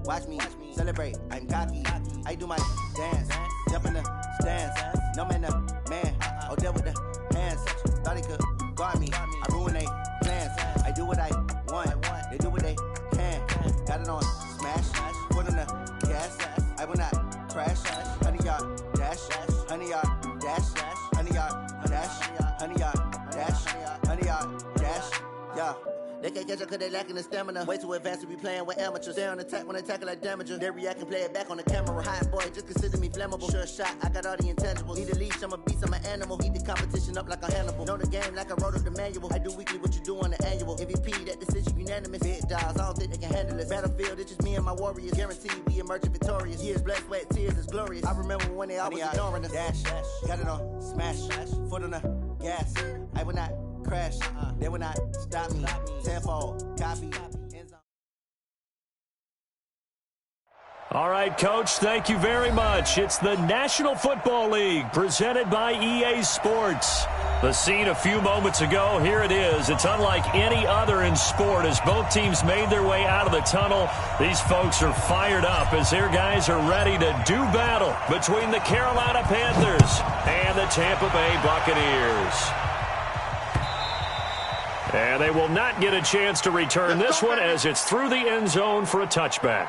watch me celebrate. I'm cocky. I do my dance, jump in the stands. No man, man. Oh, there with the hands. Thought he could guard me. I ruin they plans. I do what I want. They do what they can. Got it on smash. Foot on the gas. I will not crash. 100-yard dash. 100-yard dash. 100-yard dash. 100-yard dash. 100-yard dash. Yeah. They can't catch up cause they lacking the stamina. Way too advanced to be playing with amateurs. Stay on attack when they tackle like damager. They react and play it back on the camera. Hot boy, just consider me flammable. Sure shot, I got all the intangibles. Need a leash, I'm a beast, I'm an animal. Eat the competition up like a Hannibal. Know the game like I wrote up the manual. I do weekly what you do on the annual. MVP, that decision unanimous. Big dials, I don't think they can handle it. Battlefield, it's just me and my warriors. Guaranteed we emerge victorious. Years, blood, sweat, tears, is glorious. I remember when they always ignoring us. Dash, got it on smash. Foot on the gas. I will not crash. They will not stop me. Tenfold, copy. All right, Coach, thank you very much. It's the National Football League presented by EA Sports. The scene a few moments ago, here it is. It's unlike any other in sport as both teams made their way out of the tunnel. These folks are fired up as their guys are ready to do battle between the Carolina Panthers and the Tampa Bay Buccaneers. And they will not get a chance to return this one as it's through the end zone for a touchback.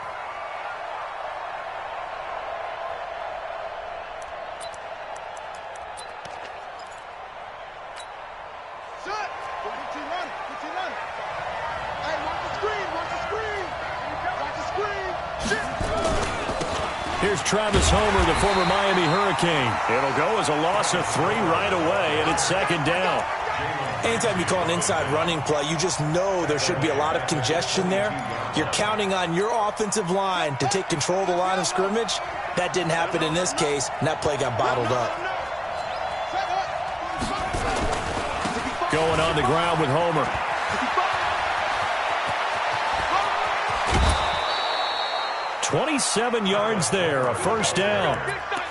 Here's Travis Homer, the former Miami Hurricane. It'll go as a loss of 3 right away, and it's second down. Anytime you call an inside running play, you just know there should be a lot of congestion there. You're counting on your offensive line to take control of the line of scrimmage. That didn't happen in this case, and that play got bottled up. Going on the ground with Homer. "27 yards there, a first down."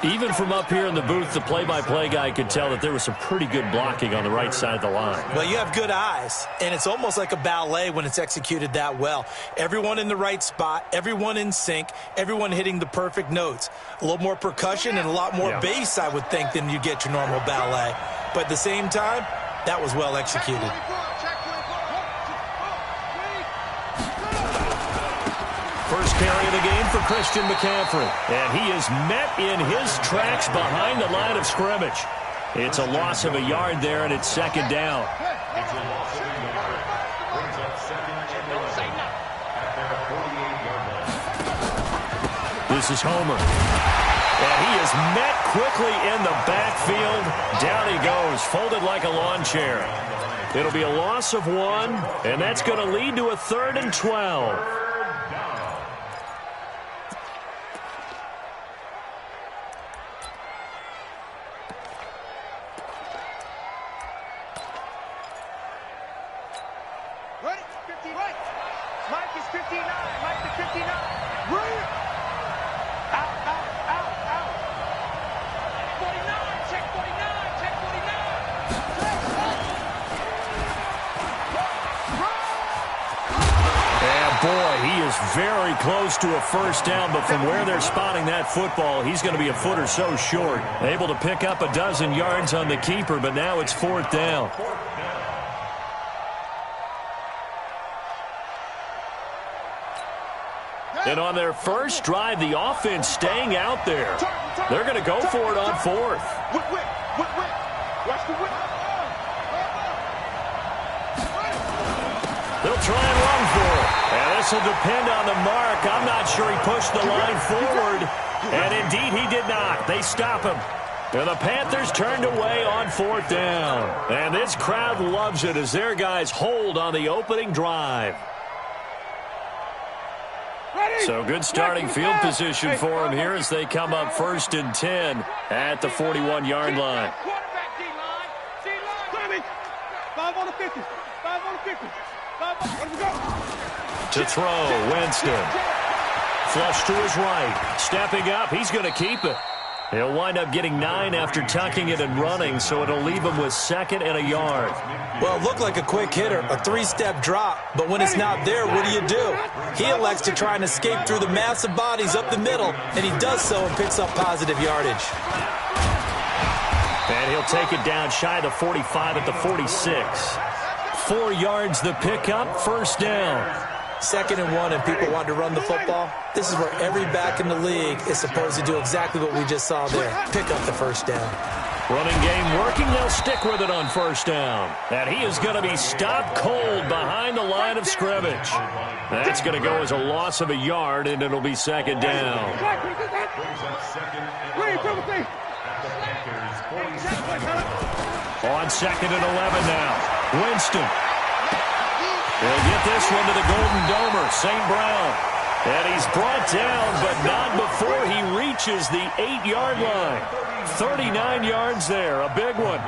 Even from up here in the booth, the play-by-play guy could tell that there was some pretty good blocking on the right side of the line. Well, you have good eyes, and it's almost like a ballet when it's executed that well. Everyone in the right spot, everyone in sync, everyone hitting the perfect notes. A little more percussion and a lot more bass, I would think, than you get your normal ballet. But at the same time, that was well executed. First carry of the game for Christian McCaffrey. And he is met in his tracks behind the line of scrimmage. It's a loss of a yard there, and it's second down. This is Homer. And he is met quickly in the backfield. Down he goes, folded like a lawn chair. It'll be a loss of 1, and that's going to lead to a 3rd and 12. Very close to a first down, but from where they're spotting that football, he's going to be a foot or so short. Able to pick up a dozen yards on the keeper, but now it's 4th down. And on their first drive, the offense staying out there. They're going to go for it on 4th. They'll try and run for it. And this will depend on the mark. I'm not sure he pushed the line forward. And indeed, he did not. They stop him. And the Panthers turned away on 4th down. And this crowd loves it as their guys hold on the opening drive. So good starting field position for them here as they come up 1st and 10 at the 41-yard line. To throw, Winston. Flush to his right. Stepping up, he's going to keep it. He'll wind up getting 9 after tucking it and running, so it'll leave him with 2nd and a yard. Well, it looked like a quick hitter, a 3-step drop, but when it's not there, what do? He elects to try and escape through the massive bodies up the middle, and he does so and picks up positive yardage. And he'll take it down shy of the 45 at the 46. 4 yards the pickup, 1st down. 2nd and 1, and people want to run the football. This is where every back in the league is supposed to do exactly what we just saw there. Pick up the 1st down. Running game working. They'll stick with it on 1st down. And he is going to be stopped cold behind the line of scrimmage. That's going to go as a loss of a yard, and it'll be 2nd down. On 2nd and 11 now. Winston. He'll get this one to the Golden Domer, St. Brown. And he's brought down, but not before he reaches the 8-yard line. 39 yards there, a big one.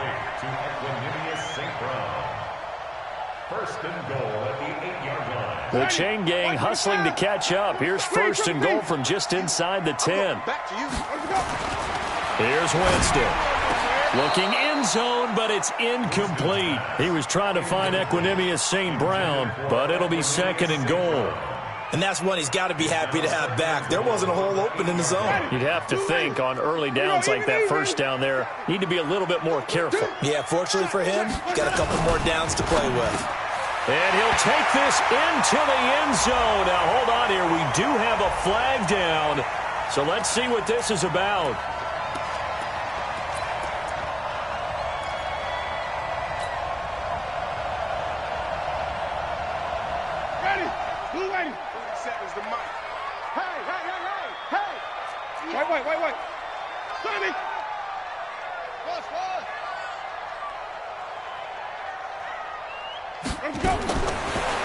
First and goal at the 8-yard line. The chain gang hustling to catch up. Here's 1st and goal from just inside the 10. Here's Winston. Looking end zone, but it's incomplete. He was trying to find Equanimous St. Brown, but it'll be 2nd and goal. And that's one he's got to be happy to have back. There wasn't a hole open in the zone. You'd have to think on early downs like that 1st down there, need to be a little bit more careful. Yeah, fortunately for him, got a couple more downs to play with. And he'll take this into the end zone. Now, hold on here. We do have a flag down, so let's see what this is about. Wait. Tommy! Let's go!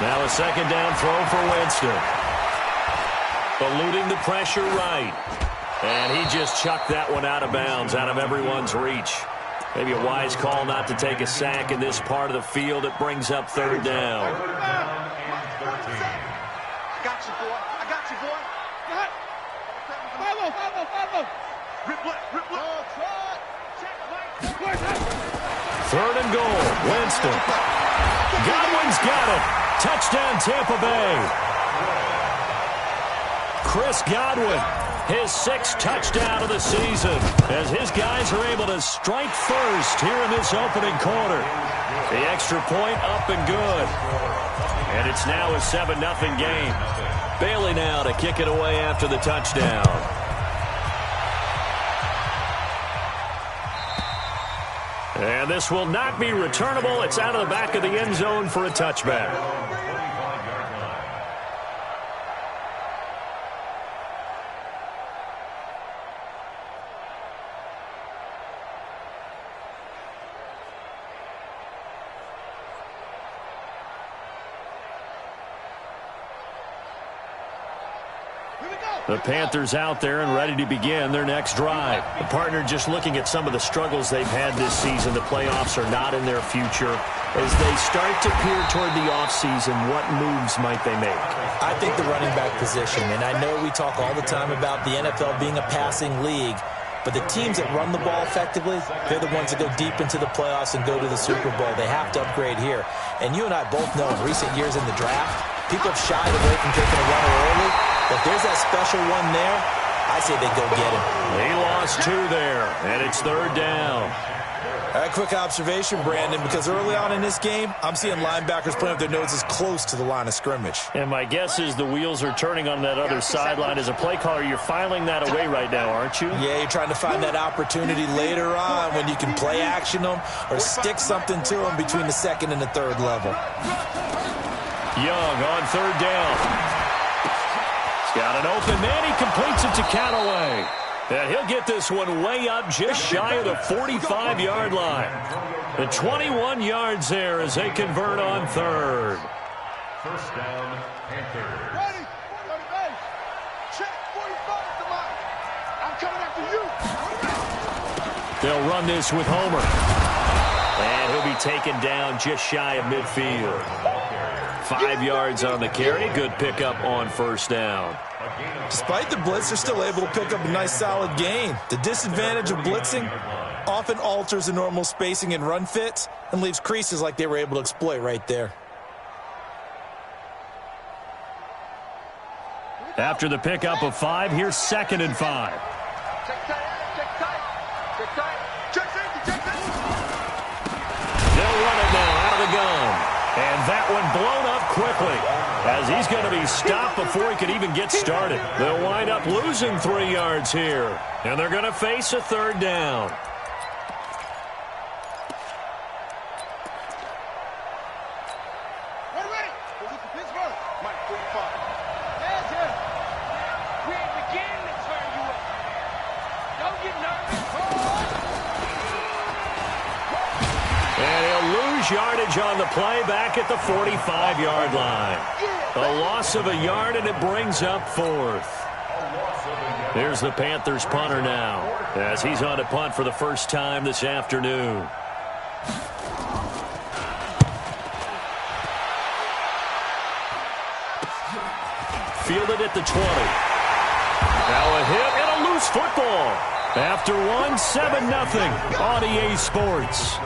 Now a 2nd down throw for Winston. Eluding the pressure right. And he just chucked that one out of bounds, out of everyone's reach. Maybe a wise call not to take a sack in this part of the field. It brings up 3rd down. I got you, boy. Follow. Rip left. 3rd and goal. Winston. Godwin's got it. Touchdown, Tampa Bay. Chris Godwin, his 6th touchdown of the season, as his guys are able to strike first here in this opening quarter. The extra point up and good. And it's now a 7-0 game. Bailey now to kick it away after the touchdown. And this will not be returnable. It's out of the back of the end zone for a touchback. The Panthers out there and ready to begin their next drive. The partner just looking at some of the struggles they've had this season. The playoffs are not in their future. As they start to peer toward the offseason, what moves might they make? I think the running back position, and I know we talk all the time about the NFL being a passing league, but the teams that run the ball effectively, they're the ones that go deep into the playoffs and go to the Super Bowl. They have to upgrade here. And you and I both know in recent years in the draft, people have shied away from taking a runner early. But if there's that special one there, I say they go get him. He lost 2 there, and it's 3rd down. A quick observation, Brandon, because early on in this game, I'm seeing linebackers putting up their noses close to the line of scrimmage. And my guess is the wheels are turning on that other sideline. As a play caller, you're filing that away right now, aren't you? Yeah, you're trying to find that opportunity later on when you can play action them or stick something to them between the 2nd and the 3rd level. Young on 3rd down. He's got an open man. He completes it to Callaway. And he'll get this one way up just shy of the 45-yard line. The 21 yards there as they convert on 3rd. First down, Panthers. Ready? Check 45 to mine. I'm coming after you. They'll run this with Homer. And he'll be taken down just shy of midfield. 5 yards on the carry. Good pickup on 1st down. A gain of Despite the blitz, they're still able to pick up a nice solid gain. The disadvantage of blitzing often alters the normal spacing and run fits and leaves creases like they were able to exploit right there. After the pickup of 5, here's 2nd and 5. They'll run it now out of the gun. And that one blown up quickly as he's going to be stopped before he could even get started. They'll wind up losing 3 yards here. And they're going to face a 3rd down. Yardage on the play back at the 45-yard line. A loss of a yard, and it brings up 4th. Here's the Panthers punter now as he's on to punt for the first time this afternoon. Fielded at the 20. Now a hit and a loose football. After 1, 7-0 on EA Sports.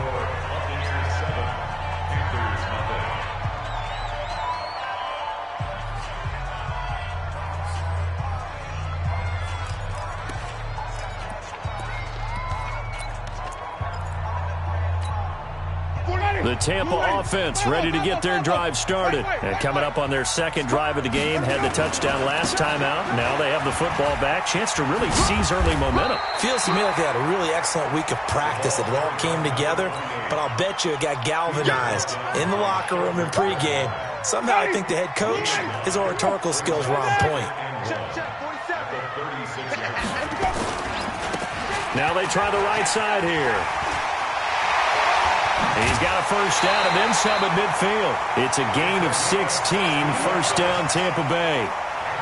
The Tampa offense ready to get their drive started. And coming up on their 2nd drive of the game, had the touchdown last time out. Now they have the football back. Chance to really seize early momentum. Feels to me like they had a really excellent week of practice. It all came together, but I'll bet you it got galvanized in the locker room in pregame. Somehow I think the head coach, his oratorical skills were on point. Now they try the right side here. He's got a first down and then some at midfield. It's a gain of 16, first down Tampa Bay.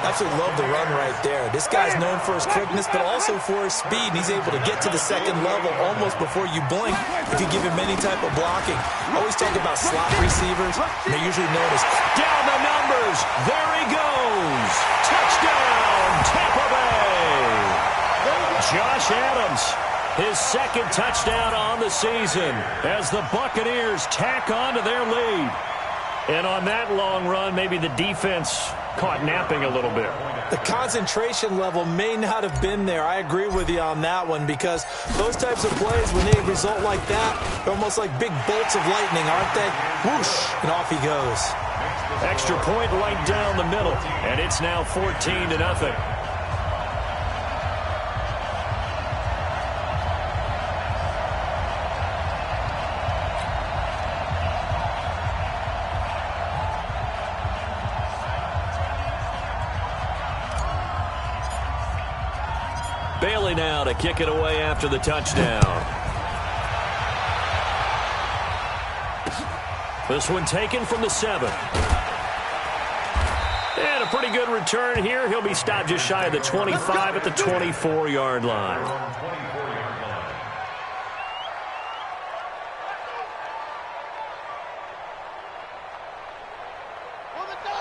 Absolutely love the run right there. This guy's known for his quickness, but also for his speed. And he's able to get to the 2nd level almost before you blink if you give him any type of blocking. I always talk about slot receivers. They're usually known as... Down the numbers. There he goes. Touchdown, Tampa Bay. Josh Adams. His 2nd touchdown on the season as the Buccaneers tack on to their lead. And on that long run, maybe the defense caught napping a little bit. The concentration level may not have been there. I agree with you on that one because those types of plays, when they result like that, they're almost like big bolts of lightning, aren't they? Whoosh, and off he goes. Extra point right down the middle, and it's now 14-0. Bailey now to kick it away after the touchdown. This one taken from the 7. And a pretty good return here. He'll be stopped just shy of the 25 at the 24-yard line.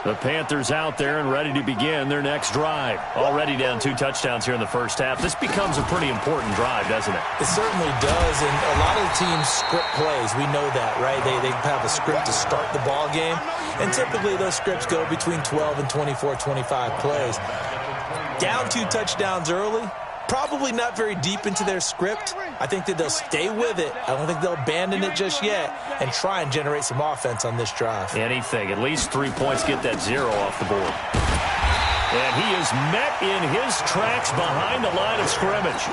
The Panthers out there and ready to begin their next drive. Already down 2 touchdowns here in the first half. This becomes a pretty important drive, doesn't it? It certainly does, and a lot of the teams script plays. We know that, right? They have a script to start the ball game, and typically those scripts go between 12 and 24, 25 plays. Down 2 touchdowns early, probably not very deep into their script. I think that they'll stay with it. I don't think they'll abandon it just yet and try and generate some offense on this drive. Anything. At least 3 points, get that 0 off the board. And he is met in his tracks behind the line of scrimmage.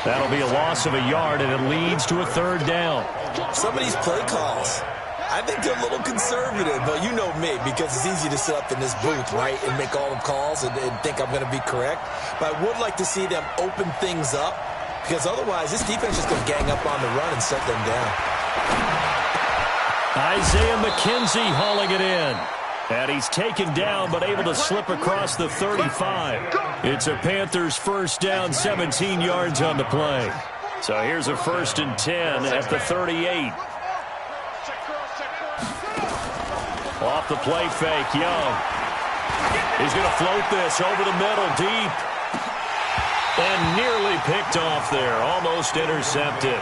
That'll be a loss of a yard, and it leads to a 3rd down. Some of these play calls, I think they're a little conservative, but you know me, because it's easy to sit up in this booth, right, and make all the calls and think I'm going to be correct. But I would like to see them open things up, because otherwise this defense is going to gang up on the run and set them down. Isaiah McKenzie hauling it in. And he's taken down, but able to slip across the 35. It's a Panthers first down, 17 yards on the play. So here's a 1st and 10 at the 38. Off the play fake, Young. He's going to float this over the middle, deep. picked off there, almost intercepted.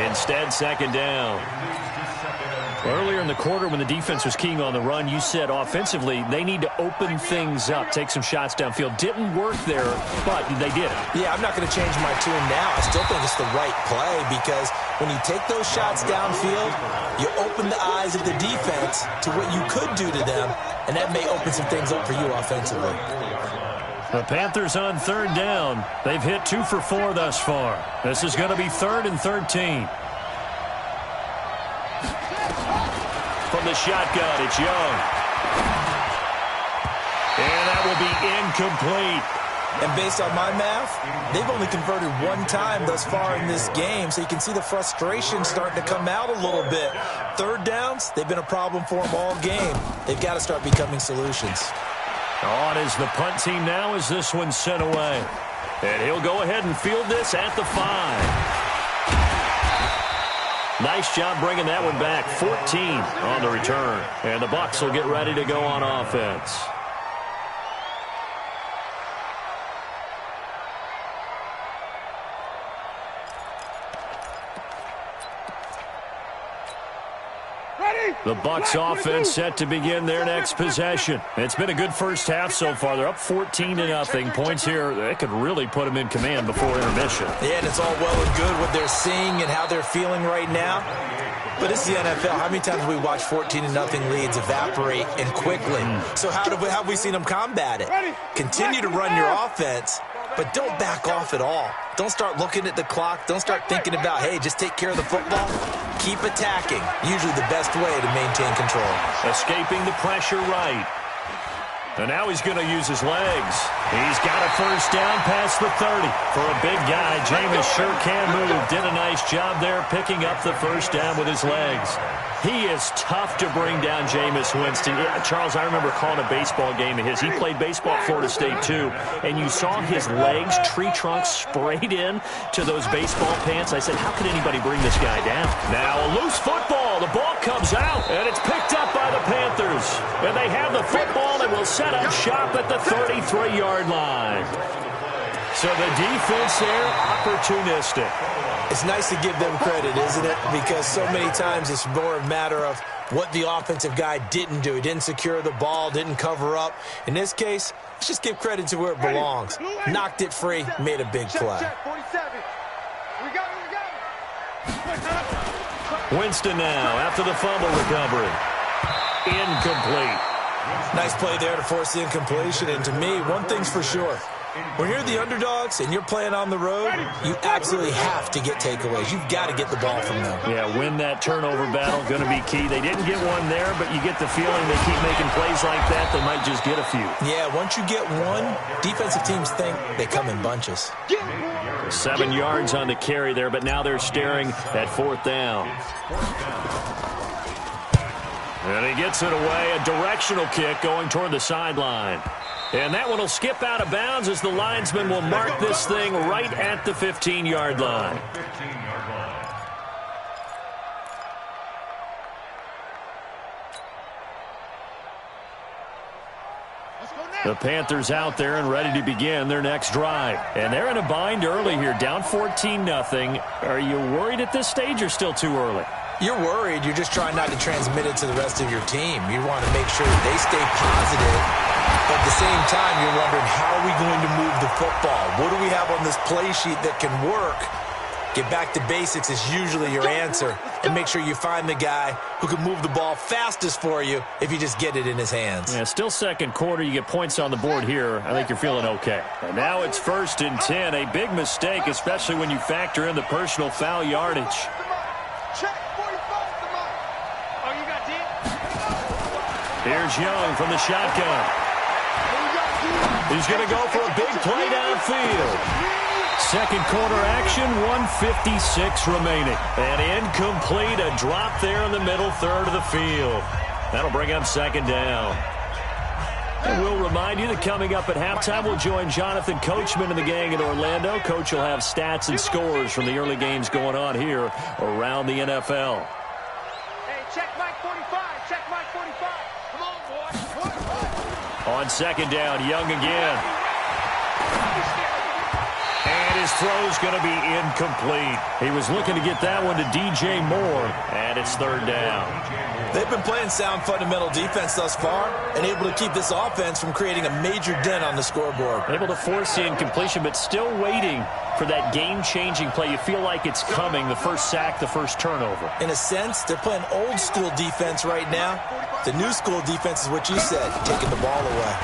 Instead, second down. Earlier in the quarter when the defense was keying on the run, you said offensively they need to open things up, take some shots downfield. Didn't work there, but they did it. Yeah, I'm not going to change my tune now. I still think it's the right play because when you take those shots downfield, you open the eyes of the defense to what you could do to them, and that may open some things up for you offensively. The Panthers on third down. They've hit 2 for 4 thus far. This is going to be 3rd and 13. From the shotgun, it's Young. And that will be incomplete. And based on my math, they've only converted 1 time thus far in this game, so you can see the frustration starting to come out a little bit. Third downs, they've been a problem for them all game. They've got to start becoming solutions. On is the punt team now as this one's sent away. And he'll go ahead and field this at the 5. Nice job bringing that one back. 14 on the return. And the Bucs will get ready to go on offense. The Bucs offense set to begin their next possession. It's been a good first half so far. They're up 14-0. Points here, they could really put them in command before intermission. Yeah, and it's all well and good what they're seeing and how they're feeling right now. But it's the NFL. How many times have we watched 14-0 leads evaporate and quickly? So how have we seen them combat it? Continue to run your offense, but don't back off at all. Don't start looking at the clock. Don't start thinking about, hey, just take care of the football. Keep attacking. Usually the best way to maintain control. Escaping the pressure right. And now he's going to use his legs. He's got a first down past the 30. For a big guy, Jameis sure can move. Did a nice job there picking up the first down with his legs. He is tough to bring down, Jameis Winston. Charles, I remember calling a baseball game of his. He played baseball at Florida State, too. And you saw his legs, tree trunks sprayed in to those baseball pants. I said, how could anybody bring this guy down? Now a loose football. The ball comes out, and it's picked up by the Panthers. And they have the football and will set up shop at the 33-yard line. So the defense there, opportunistic. It's nice to give them credit, isn't it? Because so many times it's more a matter of what the offensive guy didn't do. He didn't secure the ball, didn't cover up. In this case, let's just give credit to where it belongs. Knocked it free, made a big play. Winston now after the fumble recovery. Incomplete. Nice play there to force the incompletion. And to me, one thing's for sure. When you're the underdogs and you're playing on the road, you absolutely have to get takeaways. You've got to get the ball from them. Yeah, win that turnover battle, going to be key. They didn't get one there, but you get the feeling they keep making plays like that, they might just get a few. Yeah, once you get one, defensive teams think they come in bunches. 7 yards on the carry there, but now they're staring at 4th down. And he gets it away, a directional kick going toward the sideline. And that one will skip out of bounds as the linesman will mark this thing right at the 15-yard line. The Panthers out there and ready to begin their next drive. And they're in a bind early here, down 14-0. Are you worried at this stage or still too early? You're worried. You're just trying not to transmit it to the rest of your team. You want to make sure that they stay positive. But at the same time, you're wondering, how are we going to move the football? What do we have on this play sheet that can work? Get back to basics is usually your answer. And make sure you find the guy who can move the ball fastest for you if you just get it in his hands. Yeah, still second quarter. You get points on the board here. I think you're feeling okay. And now it's 1st and 10. A big mistake, especially when you factor in the personal foul yardage. Here's Young from the shotgun. He's going to go for a big play downfield. Second quarter action, 1:56 remaining. And incomplete, a drop there in the middle third of the field. That'll bring up 2nd down. And we'll remind you that coming up at halftime, we'll join Jonathan Coachman and the gang in Orlando. Coach will have stats and scores from the early games going on here around the NFL. Hey, check Mike 45. Check Mike 45. Come on, boy. On 2nd down, Young again. And his His throw's going to be incomplete. He was looking to get that one to DJ Moore, and it's third down. They've been playing sound fundamental defense thus far and able to keep this offense from creating a major dent on the scoreboard. Able to force the incompletion, but still waiting for that game-changing play. You feel like it's coming, the first sack, the first turnover. In a sense, they're playing old-school defense right now. The new-school defense is what you said, taking the ball away.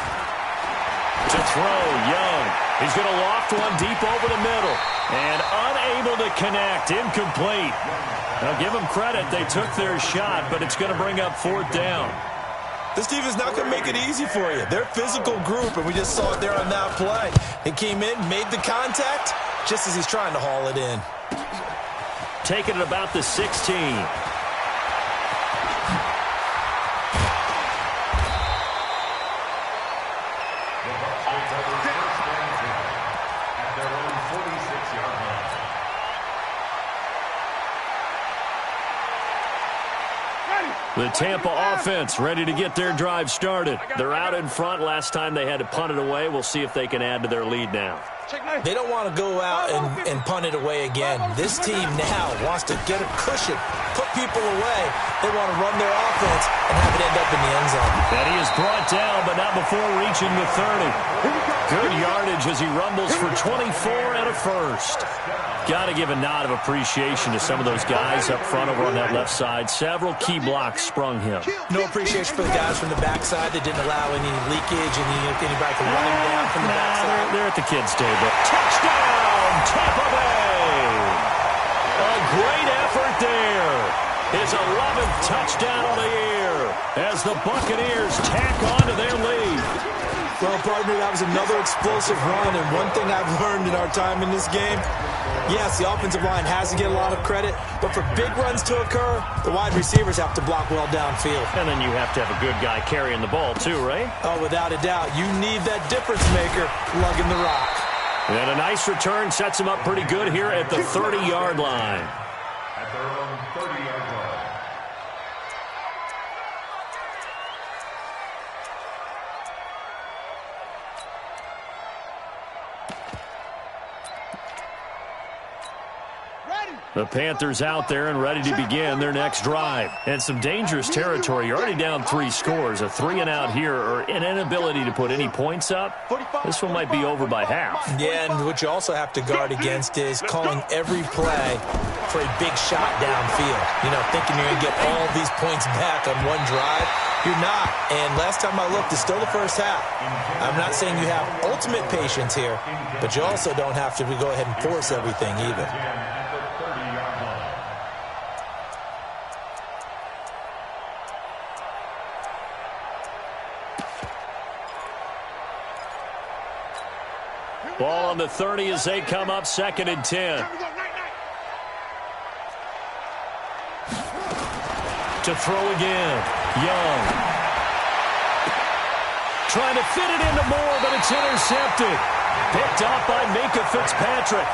To throw, Young. He's going to loft one deep over the middle. And unable to connect, incomplete. Now give them credit, they took their shot, but it's going to bring up fourth down. This defense is not going to make it easy for you. They're a physical group, and we just saw it there on that play. He came in, made the contact, just as he's trying to haul it in. Taking it about the 16. The Tampa offense ready to get their drive started. They're out in front. Last time they had to punt it away. We'll see if they can add to their lead now. They don't want to go out and punt it away again. This team now wants to get a cushion, put people away. They want to run their offense and have it end up in the end zone. And he is brought down, but not before reaching the 30. Good yardage as he rumbles for 24 and a first. Got to give a nod of appreciation to some of those guys up front over on that left side. Several key blocks sprung him. No appreciation for the guys from the backside that didn't allow any leakage and anybody from running down from the backside. They're at the kids' table. Touchdown, Tampa Bay! A great effort there. His 11th touchdown of the year as the Buccaneers tack on to their lead. Well, partner, that was another explosive run, and one thing I've learned in our time in this game, yes, the offensive line has to get a lot of credit, but for big runs to occur, the wide receivers have to block well downfield. And then you have to have a good guy carrying the ball too, right? Oh, without a doubt. You need that difference maker lugging the rock. And a nice return sets him up pretty good here at the 30-yard line. At their own 30-yard line. The Panthers out there and ready to begin their next drive. And some dangerous territory. You're already down 3 scores. A 3-and-out here or an inability to put any points up. This one might be over by half. Yeah, and what you also have to guard against is calling every play for a big shot downfield. You know, thinking you're going to get all these points back on one drive. You're not. And last time I looked, it's still the first half. I'm not saying you have ultimate patience here, but you also don't have to go ahead and force everything either. Ball on the 30 as they come up 2nd and 10. To throw again. Young. Trying to fit it into Moore, but it's intercepted. Picked off by Minkah Fitzpatrick.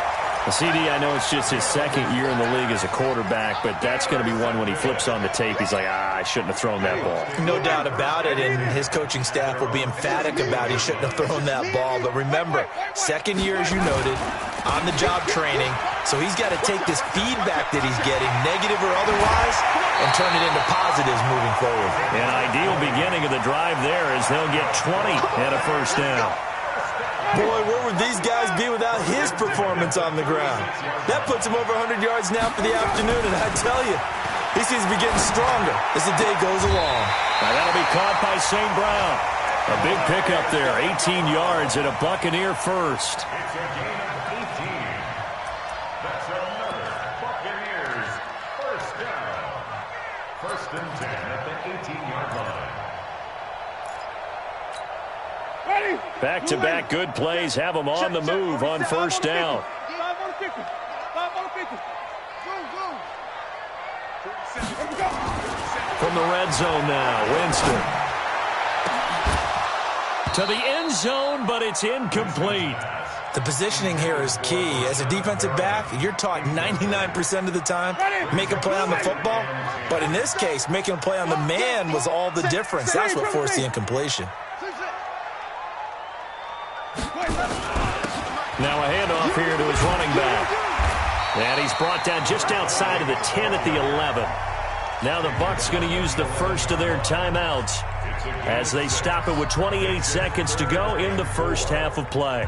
CD, I know it's just his 2nd year in the league as a quarterback, but that's going to be one when he flips on the tape. He's like, I shouldn't have thrown that ball. No doubt about it, and his coaching staff will be emphatic about he shouldn't have thrown that ball. But remember, 2nd year, as you noted, on-the-job training, so he's got to take this feedback that he's getting, negative or otherwise, and turn it into positives moving forward. An ideal beginning of the drive there as they'll get 20 and a first down. Boy, where would these guys be without his performance on the ground? That puts him over 100 yards now for the afternoon, and I tell you, he seems to be getting stronger as the day goes along. Now that'll be caught by St. Brown. A big pickup there, 18 yards and a Buccaneer first. It's a gain of 18. That's another Buccaneers first down. 1st and 10 at the 18-yard line. Back-to-back good plays have them on the move on first down. From the red zone now, Winston. To the end zone, but it's incomplete. The positioning here is key. As a defensive back, you're taught 99% of the time, make a play on the football. But in this case, making a play on the man was all the difference. That's what forced the incompletion. Now a handoff here to his running back. And he's brought down just outside of the 10 at the 11. Now the Bucs going to use the first of their timeouts as they stop it with 28 seconds to go in the first half of play.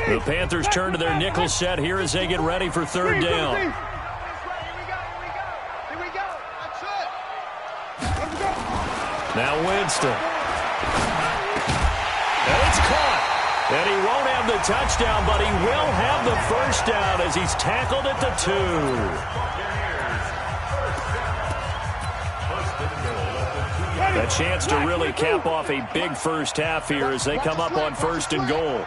The Panthers turn to their nickel set here as they get ready for third down. Now Winston. And it's caught. And he won't have the touchdown, but he will have the first down as he's tackled at the 2. A chance to really cap off a big first half here as they come up on first and goal.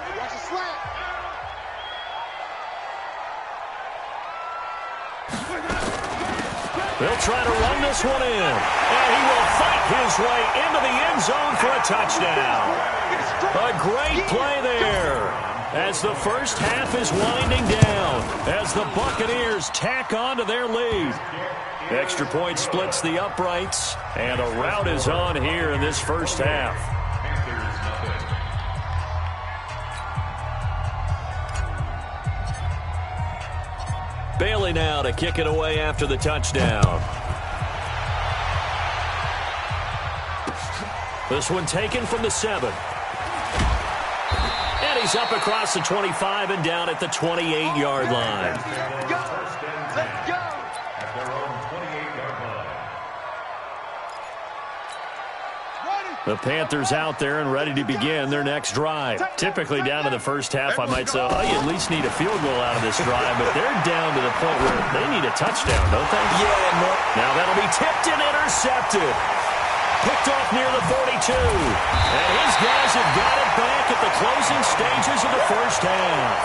They'll try to run this one in. And he will fight his way into the end zone for a touchdown. A great play there as the first half is winding down as the Buccaneers tack on to their lead. Extra point splits the uprights, and a rout is on here in this first half. Bailey now to kick it away after the touchdown. This one taken from the 7. And he's up across the 25 and down at the 28-yard line. Let's go. At their own 28-yard line. The Panthers out there and ready to begin their next drive. Typically down to the first half, I might say, oh, you at least need a field goal out of this drive, but they're down to the point where they need a touchdown, don't they? Yeah, no. Now that'll be tipped and intercepted. Picked off near the 42. And his guys have got it back at the closing stages of the first half.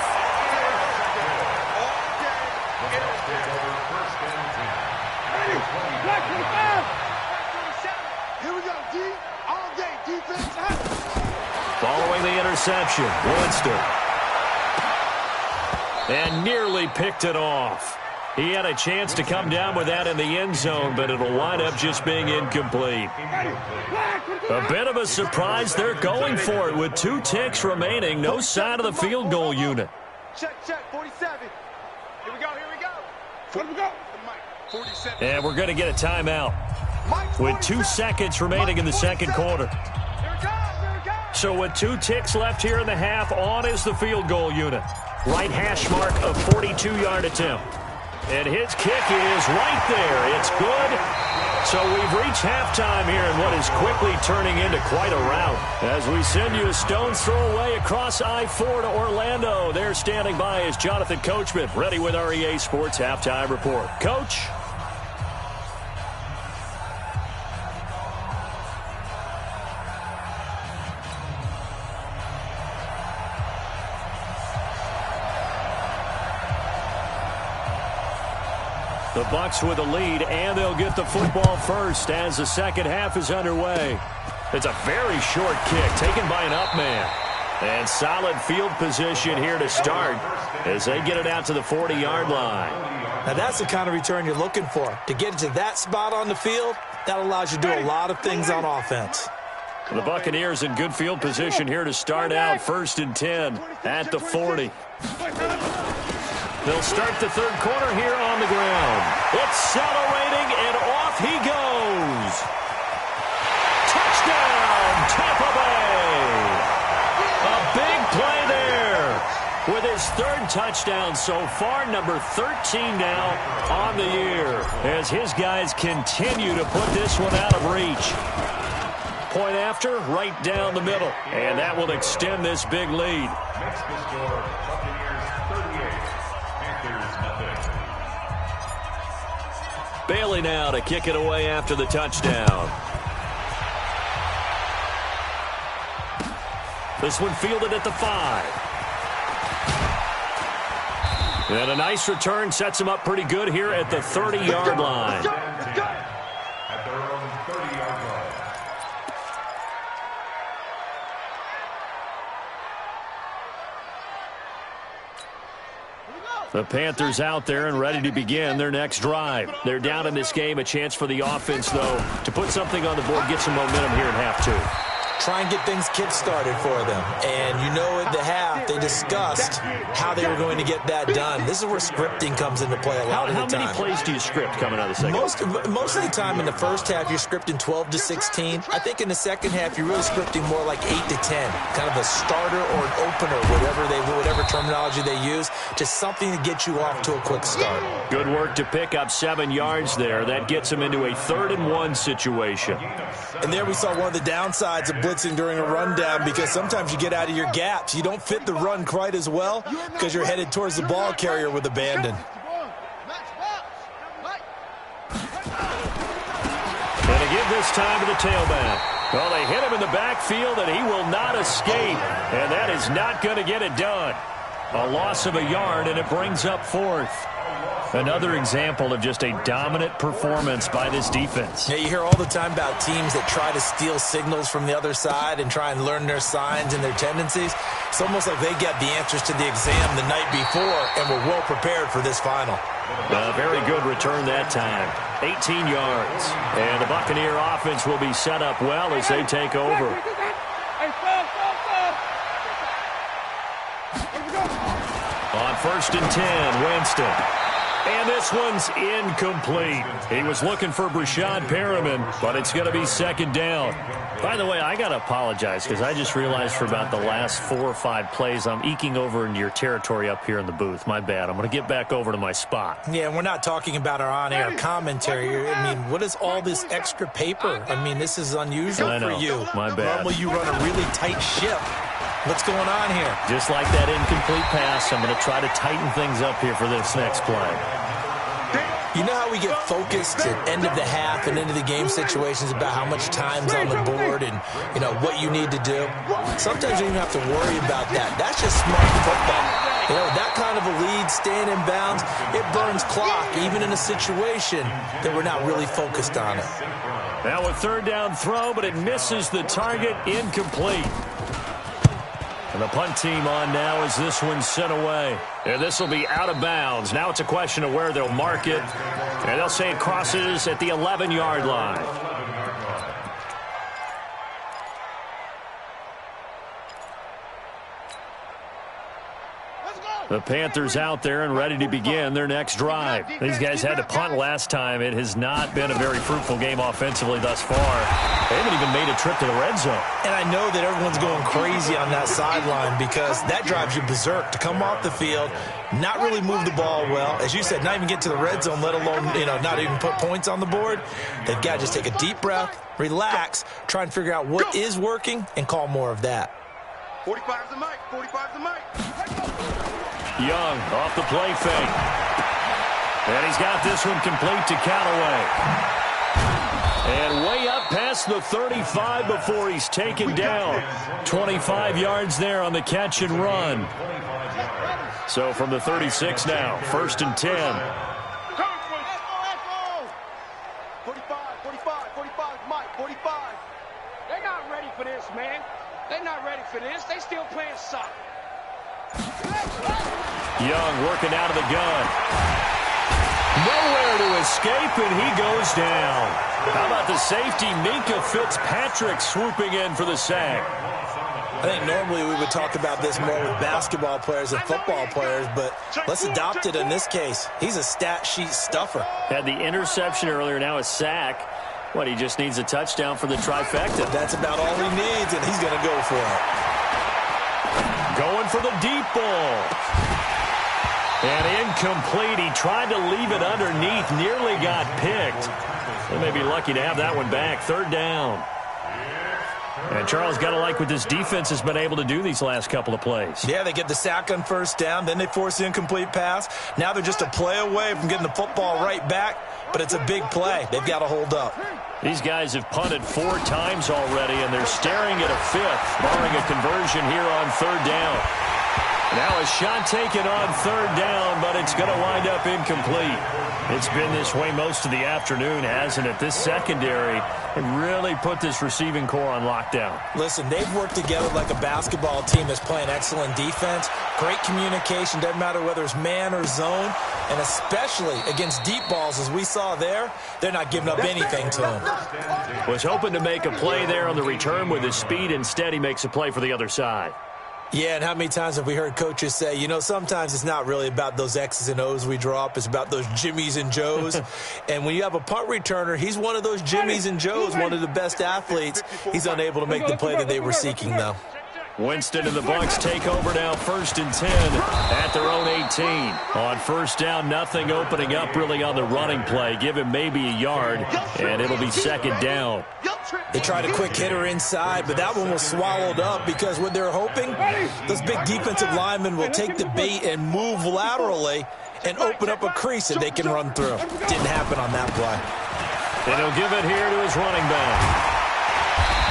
Here we go, D. All day, defense. Following the interception, Winston. And nearly picked it off. He had a chance to come down with that in the end zone, but it'll wind up just being incomplete. A bit of a surprise. They're going for it with 2 ticks remaining. No sign of the field goal unit. Check, 47. Here we go, here we go. Here we go. 47. And we're going to get a timeout with 2 seconds remaining in the second quarter. So with 2 ticks left here in the half, on is the field goal unit. Right hash mark of 42-yard attempt. And his kick is right there. It's good. So we've reached halftime here in what is quickly turning into quite a rout. As we send you a stone's throw away across I-4 to Orlando. There standing by is Jonathan Coachman, ready with our EA Sports Halftime Report. Coach? The Bucs with a lead, and they'll get the football first as the second half is underway. It's a very short kick taken by an up man. And solid field position here to start as they get it out to the 40-yard line. Now that's the kind of return you're looking for. To get to that spot on the field, that allows you to do a lot of things on offense. The Buccaneers in good field position here to start out. 1st and 10 at the 40. They'll start the third quarter here on the ground. Accelerating, and off he goes. Touchdown, Tampa Bay. A big play there with his 3rd touchdown so far, number 13 now on the year, as his guys continue to put this one out of reach. Point after, right down the middle, and that will extend this big lead. Makes the score Buccaneers 38, Panthers nothing. Bailey now to kick it away after the touchdown. This one fielded at the 5. And a nice return sets him up pretty good here at the 30-yard line. At their own 30-yard line. The Panthers out there and ready to begin their next drive. They're down in this game. A chance for the offense, though, to put something on the board, get some momentum here in half two. Try and get things kick-started for them. And you know at the half, they discussed how they were going to get that done. This is where scripting comes into play a lot of the time. How many plays do you script coming out of the second? Most of the time in the first half, you're scripting 12 to 16. I think in the second half, you're really scripting more like 8 to 10. Kind of a starter or an opener, whatever terminology they use. Just something to get you off to a quick start. Good work to pick up 7 yards there. That gets them into a 3rd-and-1 situation. And there we saw one of the downsides of blitzing during a rundown, because sometimes you get out of your gaps. You don't fit the run quite as well because you're headed towards the ball carrier with abandon. And to give this time to the tailback. Well, they hit him in the backfield, and he will not escape. And that is not going to get it done. A loss of a yard, and it brings up 4th. Another example of just a dominant performance by this defense. Yeah, you hear all the time about teams that try to steal signals from the other side and try and learn their signs and their tendencies. It's almost like they got the answers to the exam the night before and were well prepared for this final. A very good return that time. 18 yards. And the Buccaneer offense will be set up well as they take over. On 1st and 10, Winston. And this one's incomplete. He was looking for Brashad Perriman, but it's going to be 2nd down. By the way, I got to apologize because I just realized for about the last 4 or 5 plays, I'm eking over into your territory up here in the booth. My bad. I'm going to get back over to my spot. Yeah, we're not talking about our on-air commentary. I mean, what is all this extra paper? I mean, this is unusual for you. My bad. Normally you run a really tight ship. What's going on here? Just like that incomplete pass, I'm going to try to tighten things up here for this next play. You know how we get focused at end of the half and into the game situations about how much time's on the board and, you know, what you need to do? Sometimes you don't even have to worry about that. That's just smart football. You know, that kind of a lead, staying in bounds, it burns clock, even in a situation that we're not really focused on it. Now a 3rd down throw, but it misses the target, incomplete. And the punt team on now as this one's sent away. And this will be out of bounds. Now it's a question of where they'll mark it. And they'll say it crosses at the 11-yard line. The Panthers out there and ready to begin their next drive. These guys had to punt last time. It has not been a very fruitful game offensively thus far. They haven't even made a trip to the red zone. And I know that everyone's going crazy on that sideline because that drives you berserk to come off the field, not really move the ball well. As you said, not even get to the red zone, let alone, you know, not even put points on the board. They've got to just take a deep breath, relax, try and figure out what is working, and call more of that. 45's the mic. 45's the mic. Young off the play fake. And he's got this one complete to Callaway. And way up past the 35 before he's taken down. 25 yards there on the catch and run. So from the 36 now, 1st and 10. 45, Mike, 45. They're not ready for this, man. They're not ready for this. They still playing soccer. Young working out of the gun. Nowhere to escape, and he goes down. How about the safety, Minka Fitzpatrick, swooping in for the sack? I think normally we would talk about this more with basketball players and football players, but let's adopt it in this case. He's a stat sheet stuffer. Had the interception earlier, now a sack. What, he just needs a touchdown for the trifecta. That's about all he needs, and he's going to go for it. Going for the deep ball. And incomplete. He tried to leave it underneath, nearly got picked. They may be lucky to have that one back. 3rd down. And Charles, got to like what this defense has been able to do these last couple of plays. Yeah, they get the sack on 1st down, then they force the incomplete pass. Now they're just a play away from getting the football right back, but it's a big play. They've got to hold up. These guys have punted 4 times already, and they're staring at a 5th, barring a conversion here on 3rd down. Now a shot taken on third down, but it's going to wind up incomplete. It's been this way most of the afternoon, hasn't it? This secondary really put this receiving core on lockdown. Listen, they've worked together like a basketball team that's playing excellent defense. Great communication, doesn't matter whether it's man or zone. And especially against deep balls, as we saw there, they're not giving up anything to him. Was hoping to make a play there on the return with his speed. Instead, he makes a play for the other side. Yeah, and how many times have we heard coaches say, you know, sometimes it's not really about those X's and O's we drop. It's about those Jimmies and Joes. And when you have a punt returner, he's one of those Jimmies and Joes, one of the best athletes. He's unable to make the play that they were seeking, though. Winston and the Bucs take over now, 1st and 10 at their own 18. On first down, nothing opening up really on the running play. Give him maybe a yard, and it'll be 2nd down. They tried a quick hitter inside, but that one was swallowed up because what they're hoping, those big defensive linemen will take the bait and move laterally and open up a crease that they can run through. Didn't happen on that play. And he'll give it here to his running back.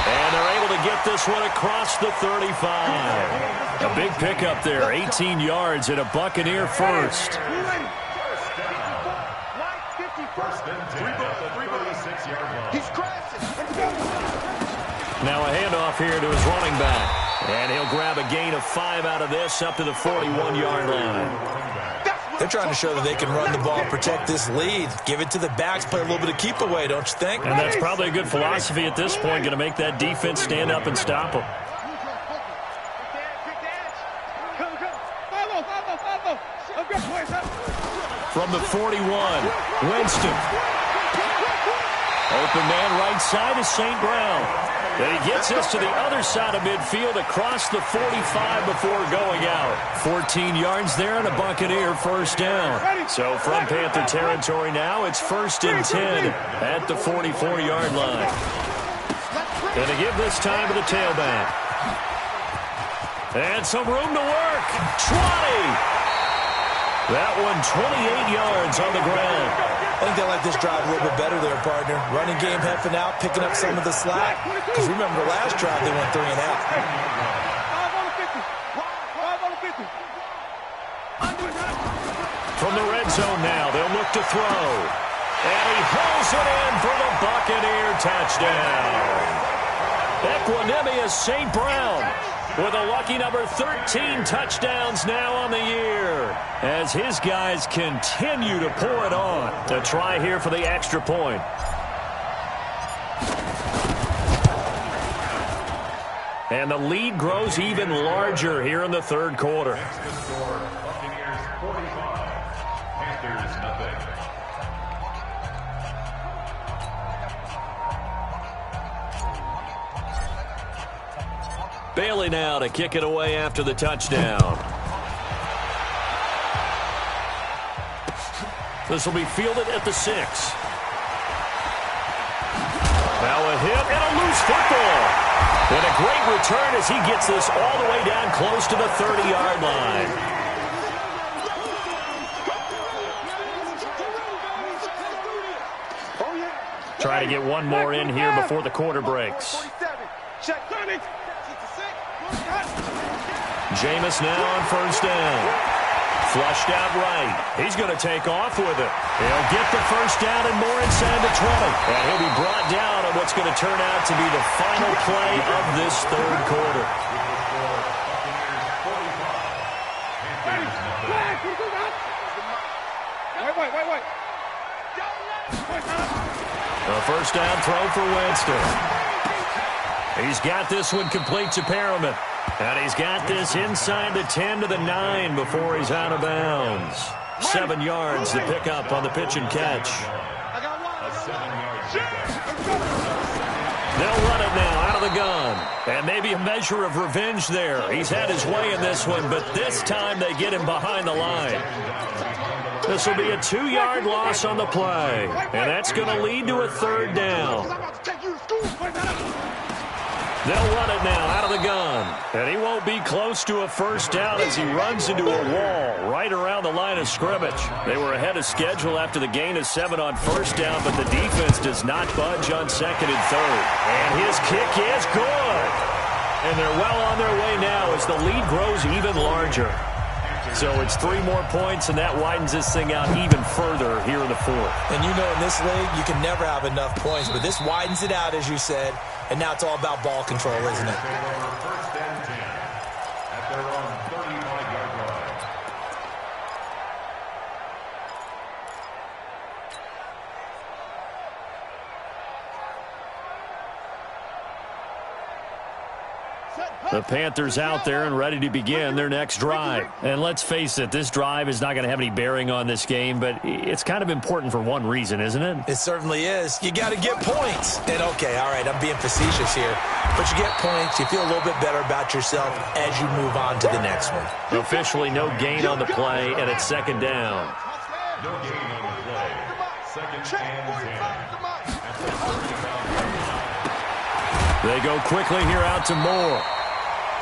And they're able to get this one across the 35. A big pickup there, 18 yards and a Buccaneer first. Now a handoff here to his running back. And he'll grab a gain of 5 out of this up to the 41-yard line. They're trying to show that they can run the ball, protect this lead. Give it to the backs, play a little bit of keep away, don't you think? And that's probably a good philosophy at this point, going to make that defense stand up and stop them. From the 41, Winston. Open man right side is St. Brown. And he gets this to the other side of midfield across the 45 before going out. 14 yards there and a Buccaneer first down. So from Panther territory now, it's 1st and 10 at the 44-yard line. And to give this time to the tailback. And some room to work. 20. That one 28 yards on the ground. I think they like this drive a little bit better there, partner. Running game heffing out, picking up some of the slack. Because remember, the last drive they went 3 and out. From the red zone now, they'll look to throw. And he hauls it in for the Buccaneer touchdown. Equanimous St. Brown with a lucky number 13 touchdowns now on the year as his guys continue to pour it on. A try here for the extra point. And the lead grows even larger here in the third quarter. Buccaneers 45, Panthers nothing. Bailey now to kick it away after the touchdown. This will be fielded at the 6. Now a hit and a loose football. And a great return as he gets this all the way down close to the 30-yard line. Try to get one more in here before the quarter breaks. Jameis now on first down. Flushed out right. He's going to take off with it. He'll get the first down and more inside the 20. And he'll be brought down on what's going to turn out to be the final play of this third quarter. A first down throw for Winston. He's got this one complete to Perriman. And he's got this inside the 10 to the 9 before he's out of bounds. 7 yards to pick up on the pitch and catch. They'll run it now out of the gun. And maybe a measure of revenge there. He's had his way in this one, but this time they get him behind the line. This will be a 2-yard loss on the play. And that's going to lead to a third down. They'll run it now out of the gun. And he won't be close to a first down as he runs into a wall right around the line of scrimmage. They were ahead of schedule after the gain of 7 on first down, but the defense does not budge on 2nd and 3rd. And his kick is good. And they're well on their way now as the lead grows even larger. So it's 3 more points, and that widens this thing out even further here in the fourth. And you know in this league, you can never have enough points, but this widens it out, as you said, and now it's all about ball control, isn't it? First and 10 at their own 35-yard line. The Panthers out there and ready to begin their next drive. And let's face it, this drive is not going to have any bearing on this game, but it's kind of important for one reason, isn't it? It certainly is. You got to get points. And, okay, all right, I'm being facetious here. But you get points, you feel a little bit better about yourself as you move on to the next one. Officially no gain on the play, and it's second down. No gain on the play. Second and 10 at the 35-yard line. They go quickly here out to Moore.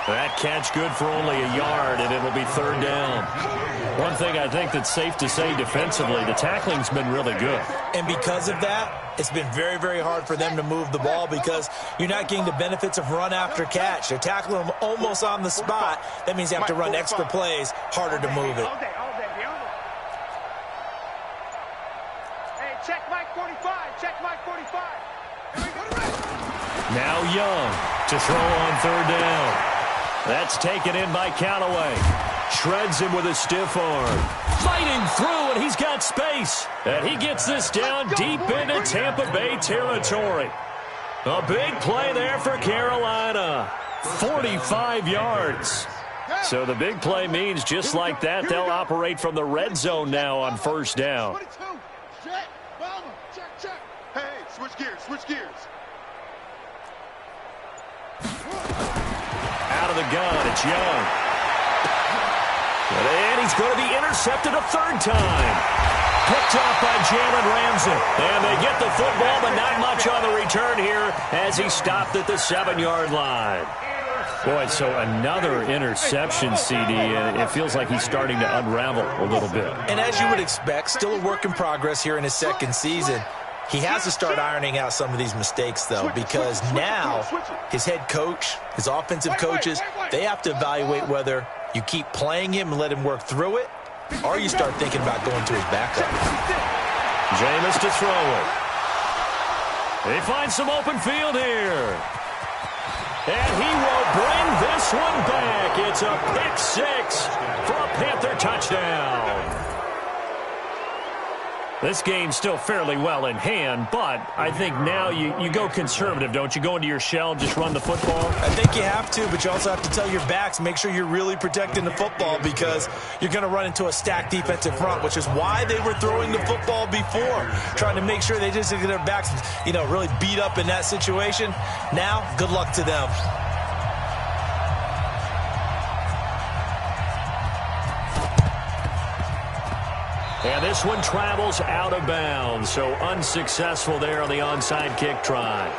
That catch good for only a yard, and it'll be third down. One thing I think that's safe to say defensively, the tackling's been really good. And because of that, it's been very, very hard for them to move the ball because you're not getting the benefits of run after catch. They're tackling them almost on the spot. That means you have to run extra plays, harder to move it. Hey, check Mike 45. Check Mike 45. Now Young to throw on third down. That's taken in by Callaway. Shreds him with a stiff arm. Fighting through, and he's got space. And he gets this down deep into Tampa Bay territory. A big play there for Carolina. 45 yards. So the big play means just like that, they'll operate from the red zone now on first down. Hey, switch gears, switch gears. Out of the gun, it's Young. And he's going to be intercepted a third time. Picked off by Jalen Ramsey. And they get the football, but not much on the return here as he stopped at the 7-yard line. Boy, so another interception, CD, and it feels like he's starting to unravel a little bit. And as you would expect, still a work in progress here in his second season. He has to start ironing out some of these mistakes, though, because now his head coach, his offensive coaches, they have to evaluate whether you keep playing him and let him work through it, or you start thinking about going to his backup. Jameis to throw it. They find some open field here. And he will bring this one back. It's a pick six for a Panther touchdown. This game's still fairly well in hand, but I think now you go conservative, don't you? Go into your shell, just run the football? I think you have to, but you also have to tell your backs, make sure you're really protecting the football because you're going to run into a stacked defensive front, which is why they were throwing the football before, trying to make sure they just get their backs, really beat up in that situation. Now, good luck to them. And this one travels out of bounds, so unsuccessful there on the onside kick try.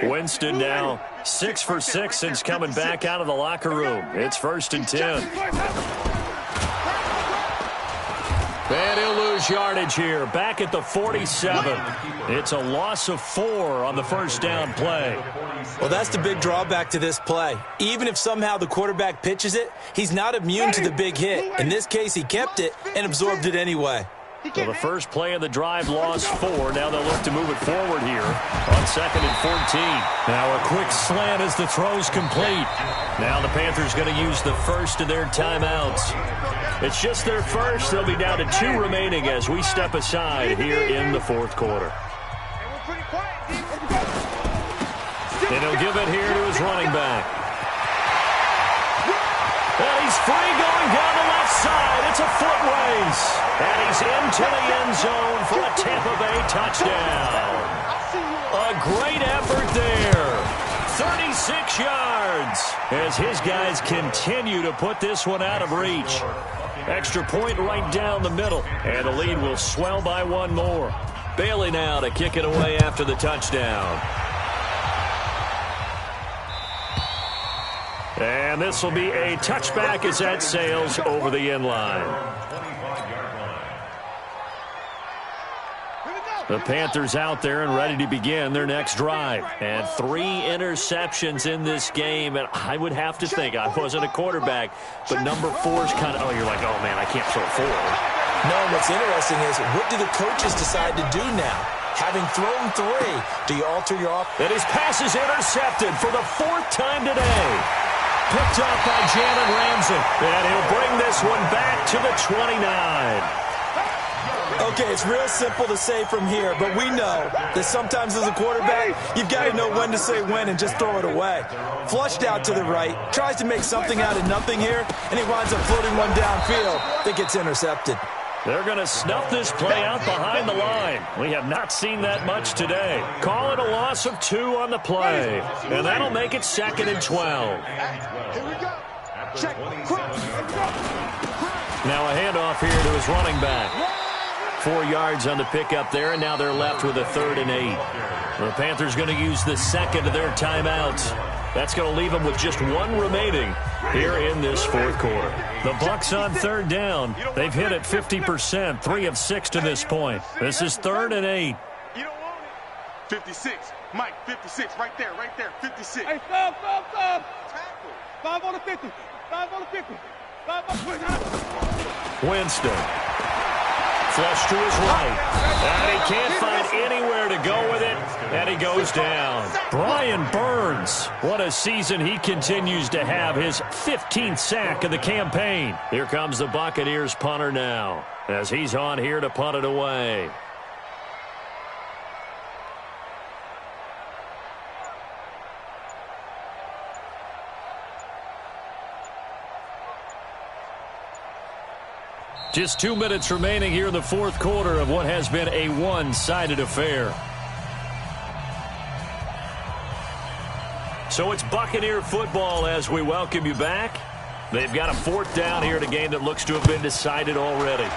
Winston now 6 for 6 since coming back out of the locker room. It's 1st and 10. And he'll lose yardage here, back at the 47. It's a loss of 4 on the first down play. Well, that's the big drawback to this play. Even if somehow the quarterback pitches it, he's not immune to the big hit. In this case, he kept it and absorbed it anyway. Well, the first play of the drive lost 4. Now they'll look to move it forward here on 2nd and 14. Now a quick slant as the throw's complete. Now the Panthers going to use the first of their timeouts. It's just their first. They'll be down to 2 remaining as we step aside here in the fourth quarter. And he'll give it here to his running back. And he's free going down the left side. It's a foot race. And he's into the end zone for a Tampa Bay touchdown. A great effort there. 36 yards as his guys continue to put this one out of reach. Extra point right down the middle, and the lead will swell by 1 more. Bailey now to kick it away after the touchdown. And this will be a touchback as that sails over the end line. The Panthers out there and ready to begin their next drive. And 3 interceptions in this game. And I would have to think, I wasn't a quarterback, but number 4 is kind of, you're like, oh, man, I can't throw 4. No, what's interesting is, what do the coaches decide to do now? Having thrown 3, do you alter your offense? And his pass is intercepted for the 4th time today. Picked up by Jalen Ramsey. And he'll bring this one back to the 29. Okay, it's real simple to say from here, but we know that sometimes as a quarterback, you've got to know when to say when and just throw it away. Flushed out to the right, tries to make something out of nothing here, and he winds up floating one downfield that gets intercepted. They're going to snuff this play out behind the line. We have not seen that much today. Call it a loss of 2 on the play, and that'll make it 2nd and 12. Here we go. Check. Now a handoff here to his running back. 4 yards on the pickup there, and now they're left with a 3rd and 8. The Panthers going to use the 2nd of their timeouts. That's going to leave them with just 1 remaining here in this 4th quarter. The Bucs on 3rd down. They've hit it 50%, 3 of 6 to this point. This is 3rd and 8. You don't want it. 56. Mike, 56. Right there, 56. Hey, stop. Tackle. 5 on the 50. 5 on the 50. 5 on the 50. Winston. Flush to his right. And he can't find anywhere to go with it. And he goes down. Brian Burns. What a season he continues to have. His 15th sack of the campaign. Here comes the Buccaneers punter now, as he's on here to punt it away. Just 2 minutes remaining here in the 4th quarter of what has been a one-sided affair. So it's Buccaneer football as we welcome you back. They've got a 4th down here in a game that looks to have been decided already.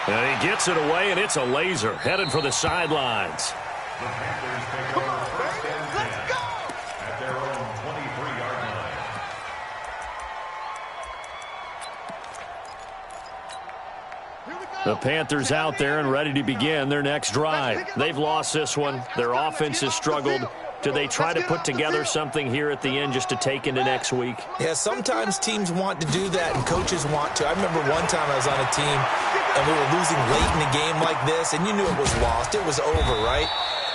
And he gets it away, and it's a laser headed for the sidelines. The Panthers take over 1st and 10 at their own 23-yard line. The Panthers out there and ready to begin their next drive. They've lost this one. Their offense has struggled. Do they try to put together something here at the end just to take into next week? Yeah, sometimes teams want to do that and coaches want to. I remember one time I was on a team and we were losing late in a game like this, and you knew it was lost. It was over, right?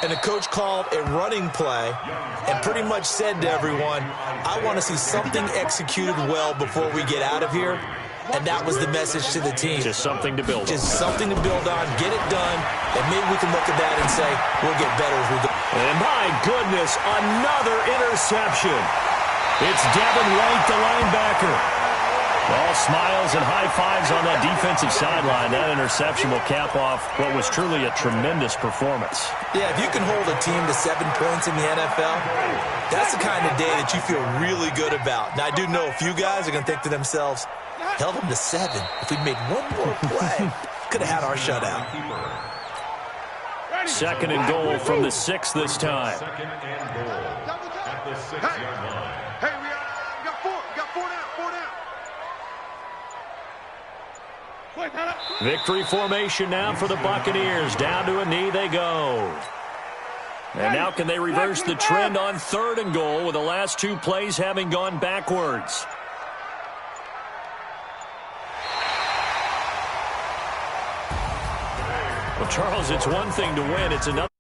And the coach called a running play and pretty much said to everyone, I want to see something executed well before we get out of here. And that was the message to the team. Just something to build on. Just something to build on, get it done, and maybe we can look at that and say, we'll get better as we go. And my goodness, another interception. It's Devin White, the linebacker. All smiles and high fives on that defensive sideline. That interception will cap off what was truly a tremendous performance. Yeah, if you can hold a team to 7 points in the NFL, that's the kind of day that you feel really good about. Now, I do know a few guys are going to think to themselves, held them to 7. If we'd made one more play, could have had our shutout. 2nd and goal from the 6 this time. 2nd and goal at the 6-yard line. Hey, we got 4. We got 4 down. Victory formation now for the Buccaneers. Down to a knee they go. And now can they reverse the trend on 3rd and goal with the last 2 plays having gone backwards? Well, Charles, it's one thing to win. It's another.